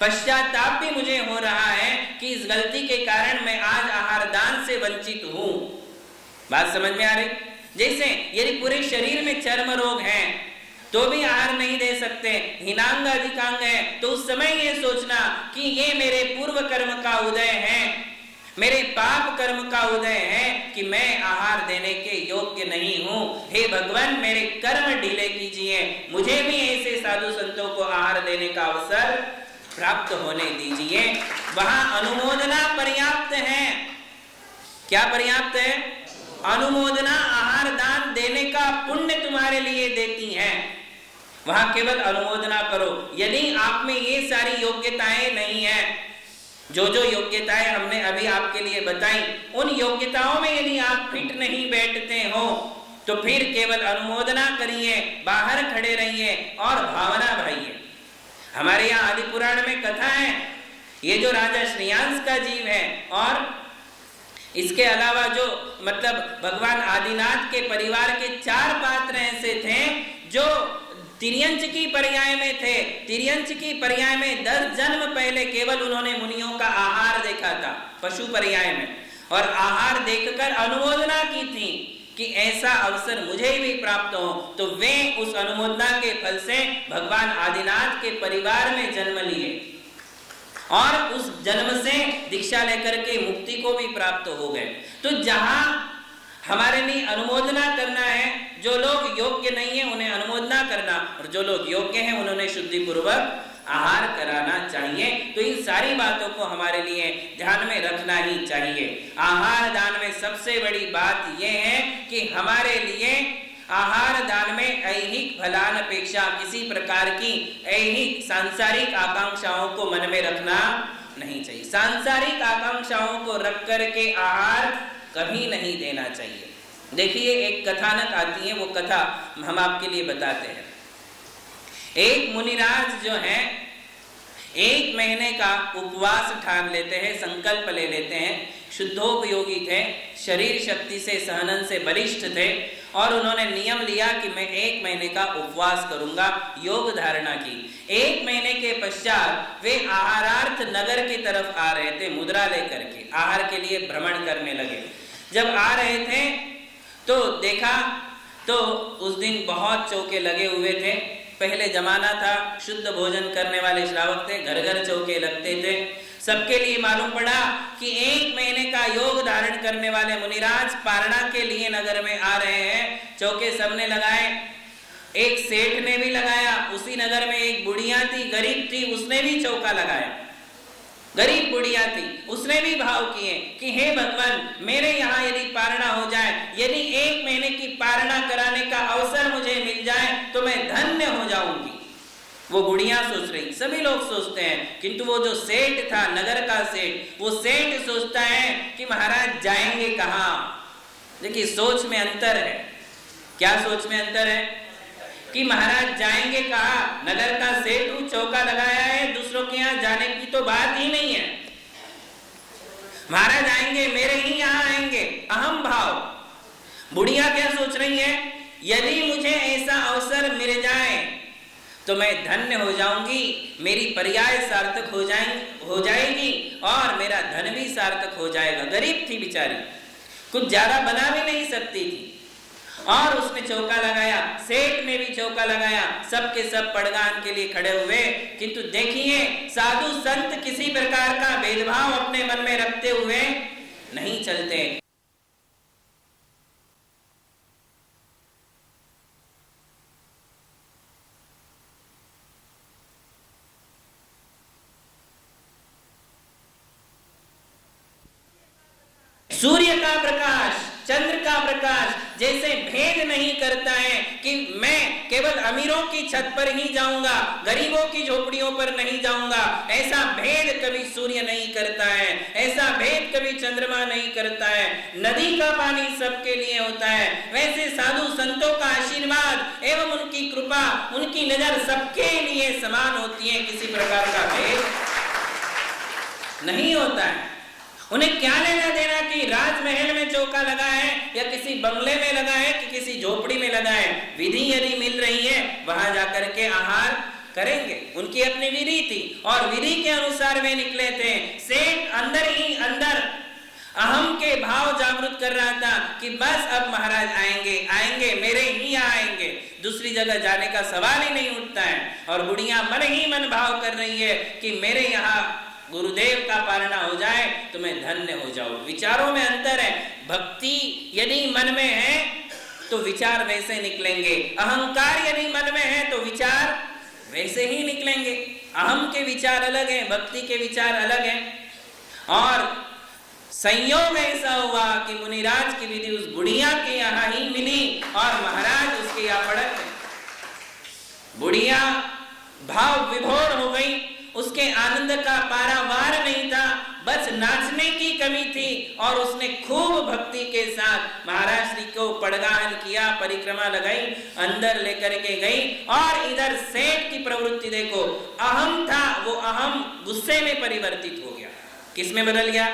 पश्चाताप भी मुझे हो रहा है कि इस गलती के कारण मैं आज आहार दान से वंचित हूं। बात समझ में आ रही? जैसे यदि पूरे शरीर में चर्म रोग है तो भी आहार नहीं दे सकते, हीनांग अधिकांग है, तो उस समय ये सोचना कि ये मेरे पूर्व कर्म का उदय है, मेरे पाप कर्म का उदय है कि मैं आहार देने के योग्य नहीं हूं। हे भगवान, मेरे कर्म ढीले कीजिए, मुझे भी ऐसे साधु संतों को आहार देने का अवसर प्राप्त होने दीजिए। वहां अनुमोदना पर्याप्त है। क्या पर्याप्त है? अनुमोदना आहार दान देने का पुण्य तुम्हारे लिए देती है। वहां केवल अनुमोदना करो। यदि आप में ये सारी योग्यताएं नहीं है, जो जो योग्यताएं हमने अभी आपके लिए बताई, उन योग्यताओं में यदि आप फिट नहीं बैठते हो तो फिर केवल अनुमोदना करिए, बाहर खड़े रहिए और भावना भरिए। हमारे यहाँ आदि पुराण में कथा है, ये जो राजा श्रेयांश का जीव है और इसके अलावा जो मतलब भगवान आदिनाथ के परिवार के 4 पात्र ऐसे थे जो तिर्यंच की पर्याय में थे। तिर्यंच की पर्याय में 10 जन्म पहले केवल उन्होंने मुनियों का आहार देखा था, पशु पर्याय में, और आहार देखकर अनुमोदना की थी कि ऐसा अवसर मुझे भी प्राप्त हो। तो वे उस अनुमोदना के फल से भगवान आदिनाथ के परिवार में जन्म लिए और उस जन्म से दीक्षा लेकर के मुक्ति को भी प्राप्त हो गए। तो जहां हमारे लिए अनुमोदना करना है, जो लोग योग्य नहीं है उन्हें अनुमोदना करना, और जो लोग योग्य हैं उन्होंने शुद्धि पूर्वक आहार कराना चाहिए। तो इन सारी बातों को हमारे लिए ध्यान में रखना ही चाहिए। आहार दान में सबसे बड़ी बात यह है कि हमारे लिए आहार दान में ऐहिक फलापेक्षा किसी प्रकार की ऐहिक सांसारिक आकांक्षाओं को मन में रखना नहीं चाहिए। सांसारिक आकांक्षाओं को रख करके आहार कभी नहीं देना चाहिए। देखिए एक कथानक आती है, वो कथा हम आपके लिए बताते हैं। एक मुनिराज जो है 1 महीने का उपवास ठान लेते हैं, संकल्प ले लेते हैं। शुद्धोपयोगी थे, शरीर शक्ति से सहनन से बलिष्ठ थे और उन्होंने नियम लिया कि मैं 1 महीने का उपवास करूंगा, योग धारणा की। 1 महीने के पश्चात वे आहारार्थ नगर की तरफ आ रहे थे, मुद्रा लेकर के आहार के लिए भ्रमण करने लगे। जब आ रहे थे तो देखा तो उस दिन बहुत चौके लगे हुए थे। पहले जमाना था, शुद्ध भोजन करने वाले श्रावक थे, घर घर चौके लगते थे। सबके लिए मालूम पड़ा कि 1 महीने का योग धारण करने वाले मुनिराज पारणा के लिए नगर में आ रहे हैं। चौके सबने लगाए, एक सेठ ने भी लगाया। उसी नगर में एक बुढ़िया थी, गरीब थी, उसने भी चौका लगाया। गरीब बुढ़िया थी, उसने भी भाव किए कि हे भगवान, मेरे यहाँ यदि पारणा हो जाए, यदि 1 महीने की पारणा कराने का अवसर मुझे मिल जाए तो मैं धन्य हो जाऊंगी। वो बुढ़िया सोच रही, सभी लोग सोचते हैं, किंतु वो जो सेठ था, नगर का सेठ, वो सेठ सोचता है कि महाराज जाएंगे कहाँ। देखिए सोच में अंतर है। क्या सोच में अंतर है कि महाराज जाएंगे कहाँ। नगर का सेठ चौका लगाया है, दूसरों के यहाँ जाने की तो बात ही नहीं है। महाराज आएंगे, मेरे ही यहाँ आएंगे, अहम भाव। बुढ़िया क्या सोच रही है, यदि मुझे ऐसा अवसर मिल जाए तो मैं धन्य हो जाऊंगी, मेरी पर्याय सार्थक हो जाएगी और मेरा धन भी सार्थक हो जाएगा। गरीब थी बेचारी, कुछ ज्यादा बना भी नहीं सकती थी, और उसने चौका लगाया। सेठ ने भी चौका लगाया, सबके सब पड़गान के लिए खड़े हुए। किंतु देखिए साधु संत किसी प्रकार का भेदभाव अपने मन में रखते हुए नहीं चलते। सूर्य का प्रकाश, चंद्र का प्रकाश जैसे भेद नहीं करता है कि मैं केवल अमीरों की छत पर ही जाऊंगा, गरीबों की झोपड़ियों पर नहीं जाऊंगा, ऐसा भेद कभी सूर्य नहीं करता है, ऐसा भेद कभी चंद्रमा नहीं करता है। नदी का पानी सबके लिए होता है, वैसे साधु संतों का आशीर्वाद एवं उनकी कृपा, उनकी नजर सबके लिए समान होती है, किसी प्रकार का भेद नहीं होता है। उन्हें क्या लेना देना कि राजमहल में चौका लगा है या किसी बंगले में लगा है कि किसी झोपड़ी में लगा है। विधि यदि मिल रही है वहां जाकर के आहार करेंगे, उनकी अपनी विधि थी और विधि के अनुसार वे निकले थे। सेठ अंदर ही अंदर अहम के भाव जागृत कर रहा था कि बस अब महाराज आएंगे, आएंगे, मेरे ही आएंगे, दूसरी जगह जाने का सवाल ही नहीं उठता है। और बुढ़िया मन ही मन भाव कर रही है कि मेरे यहाँ गुरुदेव का पालना हो जाए तो मैं धन्य हो जाऊं। विचारों में अंतर है। भक्ति यदि मन में है तो विचार वैसे निकलेंगे, अहंकार यदि मन में है तो विचार वैसे ही निकलेंगे। अहम के विचार अलग हैं, भक्ति के विचार अलग हैं। और संयोग ऐसा हुआ कि मुनिराज की विधि उस बुढ़िया के यहाँ ही मिली और महाराज उसके यहाँ पड़क गए। बुढ़िया भाव विभोर हो गई, उसके आनंद का पारावार नहीं था, बस नाचने की कमी थी और उसने खूब भक्ति के साथ महाराज श्री को पड़गाहन किया, परिक्रमा लगाई, अंदर लेकर के गई। और इधर सेठ की प्रवृत्ति देखो, अहम था वो अहम गुस्से में परिवर्तित हो गया। किस में बदल गया?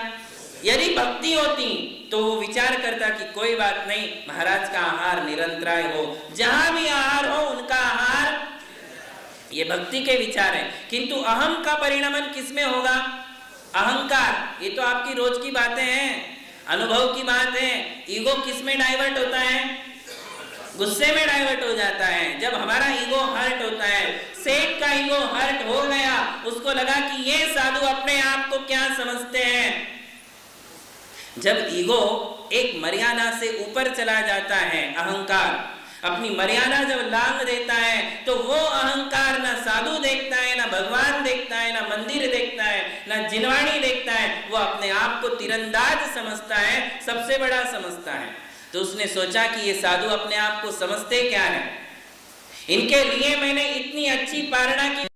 यदि भक्ति होती तो वो विचार करता कि कोई बात नहीं, महाराज का आहार निरंतराय हो, जहां भी आहार हो उनका आहार, ये भक्ति के विचार है। किंतु अहम का परिणमन किसमें होगा? अहंकार। ये तो आपकी रोज की बातें हैं, अनुभव की बात है। ईगो किसमें डाइवर्ट होता है? गुस्से में डाइवर्ट हो जाता है। जब हमारा ईगो हर्ट होता है, सेठ का ईगो हर्ट हो गया, उसको लगा कि ये साधु अपने आप को क्या समझते हैं। जब ईगो एक मर्यादा से ऊपर चला जाता है, अहंकार अपनी मर्यादा जब लांघ देता है तो वो अहंकार ना साधु देखता है, ना भगवान देखता है, ना मंदिर देखता है, ना जिनवाणी देखता है, वो अपने आप को तीरंदाज समझता है, सबसे बड़ा समझता है। तो उसने सोचा कि ये साधु अपने आप को समझते क्या है, इनके लिए मैंने इतनी अच्छी पालना की।